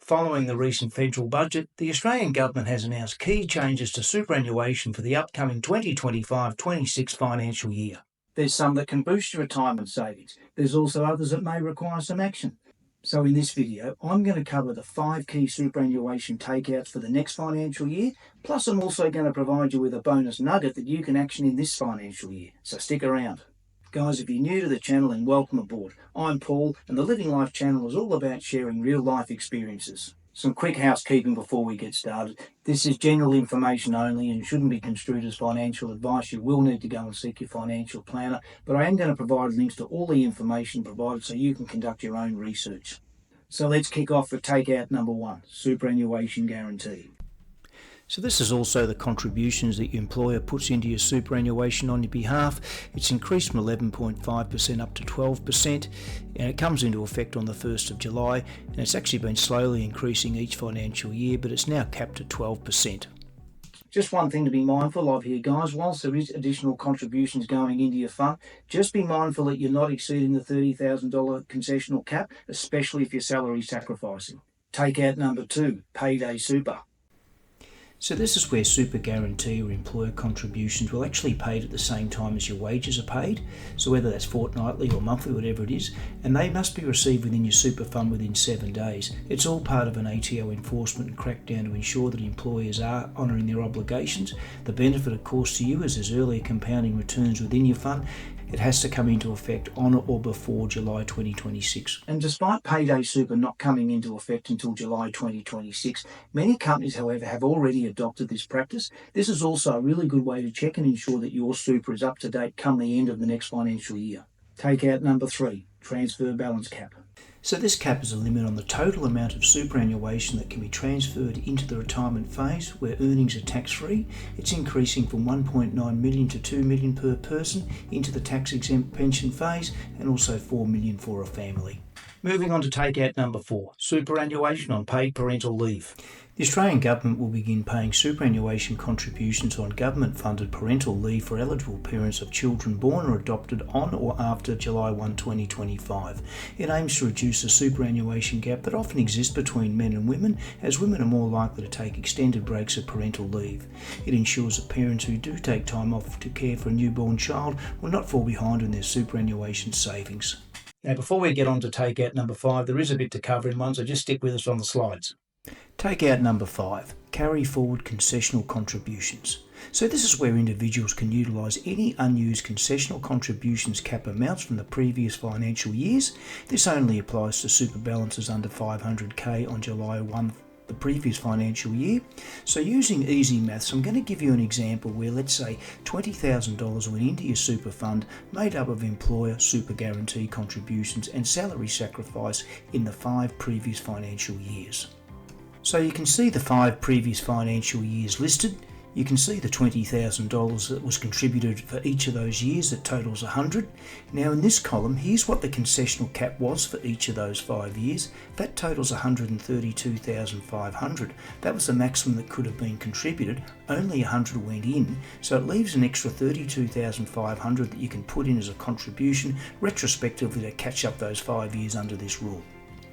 Following the recent federal budget, the Australian Government has announced key changes to superannuation for the upcoming 2025-26 financial year. There's some that can boost your retirement savings. There's also others that may require some action. So in this video, I'm going to cover the 5 key superannuation takeouts for the next financial year, plus I'm also going to provide you with a bonus nugget that you can action in this financial year, so stick around. Guys, if you're new to the channel, then welcome aboard. I'm Paul, and the Living Life channel is all about sharing real life experiences. Some quick housekeeping before we get started. This is general information only and shouldn't be construed as financial advice. You will need to go and seek your financial planner, but I am going to provide links to all the information provided so you can conduct your own research. So let's kick off with takeout number 1, Superannuation Guarantee. So this is also the contributions that your employer puts into your superannuation on your behalf. It's increased from 11.5% up to 12%, and it comes into effect on the 1st of July, and it's actually been slowly increasing each financial year, but it's now capped at 12%. Just one thing to be mindful of here, guys. Whilst there is additional contributions going into your fund, just be mindful that you're not exceeding the $30,000 concessional cap, especially if you're salary sacrificing. Takeout number 2, Payday Super. So this is where super guarantee or employer contributions will actually be paid at the same time as your wages are paid. So whether that's fortnightly or monthly, whatever it is, and they must be received within your super fund within 7 days. It's all part of an ATO enforcement and crackdown to ensure that employers are honouring their obligations. The benefit, of course, to you is there's earlier compounding returns within your fund. It has to come into effect on or before July 2026. And despite Payday Super not coming into effect until July 2026, many companies, however, have already adopted this practice. This is also a really good way to check and ensure that your super is up to date come the end of the next financial year. Takeout number 3, Transfer Balance Cap. So this cap is a limit on the total amount of superannuation that can be transferred into the retirement phase where earnings are tax-free. It's increasing from 1.9 million to 2 million per person into the tax-exempt pension phase, and also 4 million for a family. Moving on to takeout number 4, superannuation on paid parental leave. The Australian Government will begin paying superannuation contributions on government-funded parental leave for eligible parents of children born or adopted on or after July 1, 2025. It aims to reduce the superannuation gap that often exists between men and women, as women are more likely to take extended breaks of parental leave. It ensures that parents who do take time off to care for a newborn child will not fall behind in their superannuation savings. Now, before we get on to takeout number 5, there is a bit to cover in one, so just stick with us on the slides. Takeout number 5, carry forward concessional contributions. So this is where individuals can utilise any unused concessional contributions cap amounts from the previous financial years. This only applies to super balances under 500k on July 1 the previous financial year. So using easy maths, I'm going to give you an example where, let's say, $20,000 went into your super fund made up of employer super guarantee contributions and salary sacrifice in the 5 previous financial years. So you can see the 5 previous financial years listed. You can see the $20,000 that was contributed for each of those years, that totals 100. Now in this column, here's what the concessional cap was for each of those 5 years. That totals 132,500. That was the maximum that could have been contributed. Only 100 went in, so it leaves an extra 32,500 that you can put in as a contribution retrospectively to catch up those 5 years under this rule.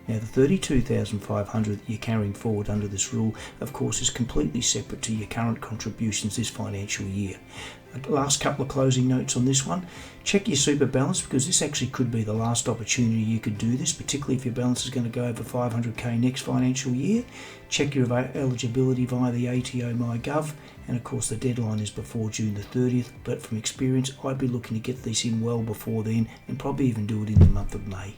Now the 32,500 that you're carrying forward under this rule, of course, is completely separate to your current contributions this financial year. Last couple of closing notes on this one. Check your super balance, because this actually could be the last opportunity you could do this, particularly if your balance is going to go over 500k next financial year. Check your eligibility via the ATO MyGov, and of course the deadline is before June the 30th, but from experience I'd be looking to get this in well before then, and probably even do it in the month of May.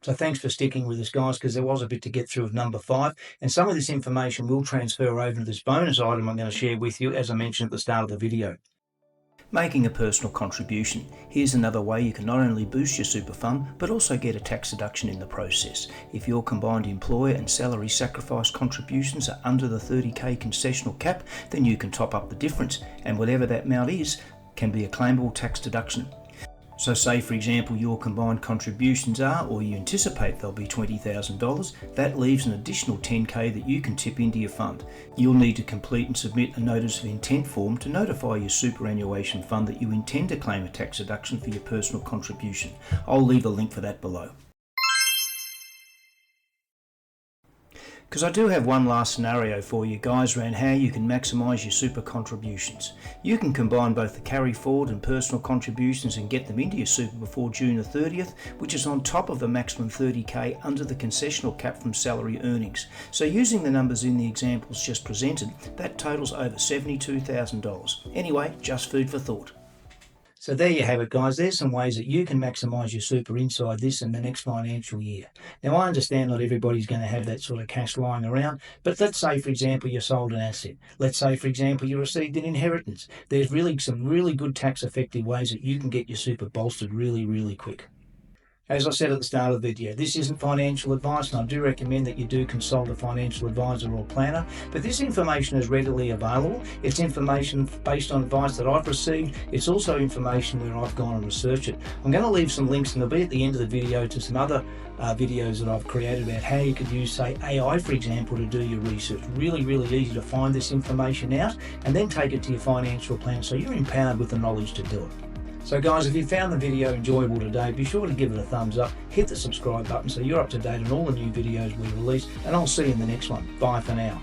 So thanks for sticking with us, guys, because there was a bit to get through with number 5, and some of this information will transfer over to this bonus item I'm going to share with you, as I mentioned at the start of the video. Making a personal contribution. Here's another way you can not only boost your super fund, but also get a tax deduction in the process. If your combined employer and salary sacrifice contributions are under the 30k concessional cap, then you can top up the difference, and whatever that amount is can be a claimable tax deduction. So say, for example, your combined contributions are, or you anticipate they'll be $20,000, that leaves an additional 10k that you can tip into your fund. You'll need to complete and submit a notice of intent form to notify your superannuation fund that you intend to claim a tax deduction for your personal contribution. I'll leave a link for that below. Because I do have one last scenario for you guys around how you can maximise your super contributions. You can combine both the carry forward and personal contributions and get them into your super before June the 30th, which is on top of the maximum 30k under the concessional cap from salary earnings. So using the numbers in the examples just presented, that totals over $72,000. Anyway, just food for thought. So there you have it, guys. There's some ways that you can maximise your super inside this and the next financial year. Now, I understand not everybody's going to have that sort of cash lying around, but let's say, for example, you sold an asset. Let's say, for example, you received an inheritance. There's really some really good tax-effective ways that you can get your super bolstered really, really quick. As I said at the start of the video, this isn't financial advice, and I do recommend that you do consult a financial advisor or planner, but this information is readily available. It's information based on advice that I've received. It's also information where I've gone and researched it. I'm going to leave some links, and they'll be at the end of the video, to some other videos that I've created about how you could use, say, AI, for example, to do your research. Really, really easy to find this information out and then take it to your financial plan so you're empowered with the knowledge to do it. So guys, if you found the video enjoyable today, be sure to give it a thumbs up, hit the subscribe button so you're up to date on all the new videos we release, and I'll see you in the next one. Bye for now.